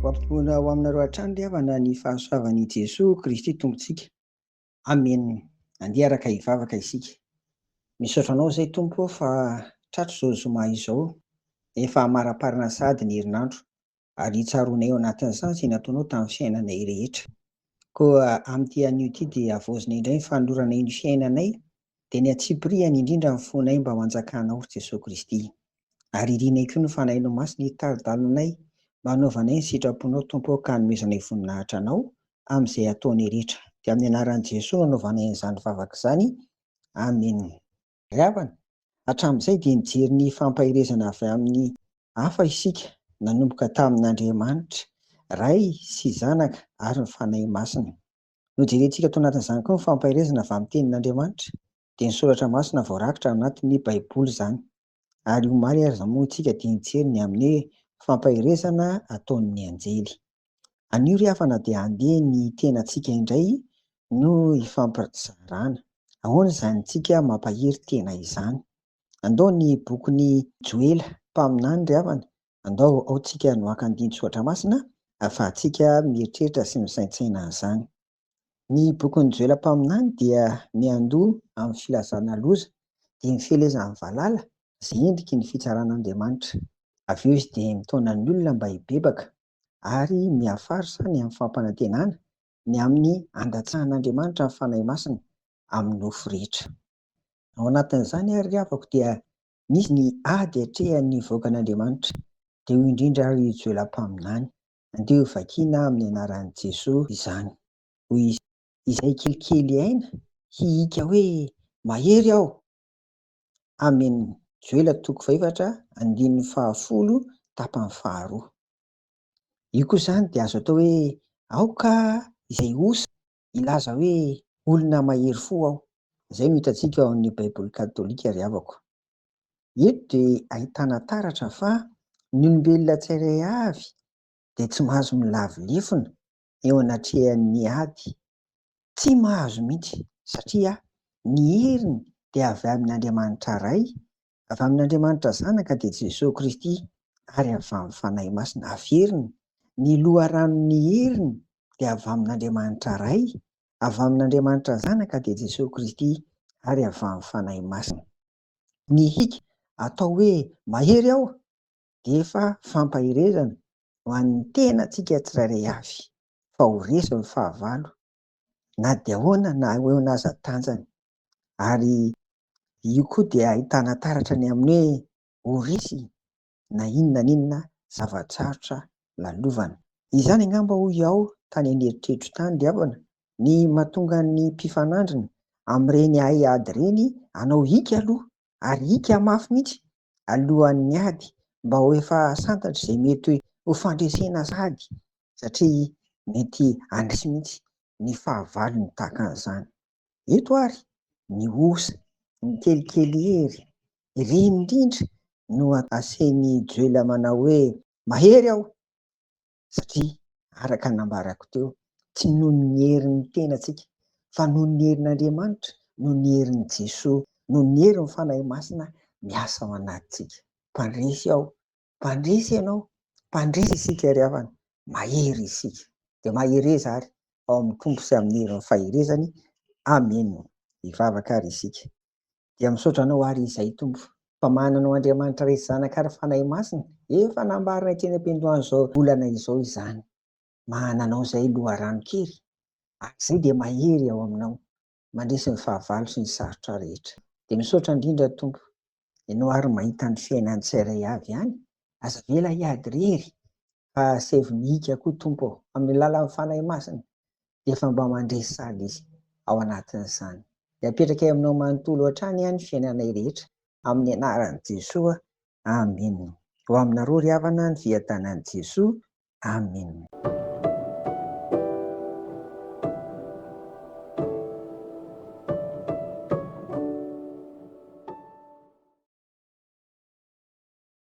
Afa-poana ao aminareo hatrany ry havana ny fahasoavan'i Jesosy Kristy Tompontsika. Amen. Andeha araka hivavaka isika. Misaotra anao izay Tompo fa tratro izao zoma izao, efa hamaraparina sady ny herinandro ary tsaronay ao anatin'izany izay nataonao tamin'ny fiainanay rehetra. Koa amin'ity anio ity dia avoazina indray ny fanoloranay ny fiainanay dia ny atsipiriany indrindra ny fonay mba ho anjakanao Jesosy Kristy. Ary irianay koa ny fanahinao masina hitaridalinay mba hanaovanay ny sitraponao Tompo ka hanomezanay voninahitra anao amin'izay ataonay rehetra. Dia amin'ny anaran'i Jesosy nanaovanay an'izany vavaka izany. Amen. Ry havana, hatramin'izay dia nijery ny fampahirezana avy amin'ny hafa isika, nanomboka tamin'Andriamanitra, Ray sy Zanaka ary ny fanahy masina. Nojerentsika tao anatin'izany koa ny fampahirezana avy amin'ny tenin'Andriamanitra dia ny soratra masina voarakitra anatin'ny Baiboly izany. Ary omaly ary moa isika dia nijery ny amin'ny fampahirezana ataon'ny anjely. Anio ry havana dia andeha ny tenantsika indray no hifampizarana. Ahoana izany tsika mampahery tena izany? Andao ny bokin'ny Joela mpaminany ry havana. Andao ao tsika no hakandiany soratra masina ahafahantsika mieritreritra sy misaintsaina an'izany. Ny bokin'ny Joela mpaminany dia miandoha amin'ny filazana loza dia mifelezana amin'ny valala izay endriky ny fitsaran'Andriamanitra. Avy eo izy dia mitaona ny olona mba hibebaka ary mihafaritra ny amin'ny fampanantenana ny amin'ny andatsahan'Andriamanitra ny fanahy masina amin'ny nofo rehetra. Ao anatin'izany ary ry havako dia misy ny ady hatrehan'ny vahoakan'Andriamanitra dia ho indrindra ary Joela mpaminany. Andeha ho vakiana amin'ny anaran'i Jesosy izany. Hoy izay kelikely aina hihika hoe mahery aho. Amen. Joela 2:10 tapany 2. Io koa izany dia azo atao hoe aoka izay osa ilaza hoe olona mahery fo aho. Izay no hitantsika ao amin'ny Baiboly Katolika ry havako. Eto dia ahitana taratra fa ny olombelona tsirairay avy dia tsy mahazo milavilefona eo anatrehan'ny ady. Tsy mahazo mihitsy satria ny heriny dia avy amin'Andriamanitra Ray, avy amin'Andriamanitra Zanaka dia Jesosy Kristy ary avy amin'ny fanahy masina. Averiny ny loharanon'ny heriny dia avy amin'Andriamanitra Ray, avy amin'Andriamanitra Zanaka dia Jesosy Kristy ary avy amin'ny fanahy masina. Ny hika atao hoe mahery aho dia efa fampahirezana ho an'ny tenantsika tsirairay avy, fa ho resy ny fahavalo na dia ahoana na ahoana aza tanjany. Ary io koa dia ahitana taratra ny amin'ny hoe ho resy na inona zavatsarotra lalovana. Izany angamba hoy aho tany an'eritreritro tany ry havana, ny mahatonga ny mpifanandrina amin'ireny ady ireny hanao hika aloha ary hika mafy mihitsy alohan'ny ady mba ho efa santatra izay mety ho fandresena sady satria mety handresy mihitsy ny fahavalony tahaka an'izany. Eto ary ny osa, ny kelikely hery, ireny indrindra no asain'ny Joela manao hoe mahery aho satria araka nambarako teo tsy noho ny herin'ny tenantsika fa noho ny herin'Andriamanitra, noho ny herin'i Jesosy, noho ny herin'ny fanahy masina miasa ao anatintsika. Mpandresy aho, mpandresy ianao, mpandresy isika ry havana, mahery isika dia mahereza ary ao amin'ny Tompo sy amin'ny herin'ny fahirezany. Amen. Hivavaka ary isika. Dia misaotra anao ary izay Tompo fa mananao Andriamanitra Ray sy Zanaka ary fanahy masina. Efa nambarinay teny am-piandohana izao volana izao izany. Mananao izay loharano kely ary izay dia mahery ao aminao mandresy ny fahavalo sy ny sarotra rehetra. Dia misaotra indrindra Tompo, ianao ary mahita ny fiainan'ny tsirairay avy ihany. Aza vela hiady irery fa sevimihika koa Tompo amin'ny alalan'ny fanahy masina dia efa mba mandresy sady izy ao anatin'izany. Dia apetraka aminao manontolo hatrany ihany fiainanay rehetra amin'ny anaran'i Jesosy. Amen. Ho aminareo ry havana ny fiadanan'i Jesosy. Amen.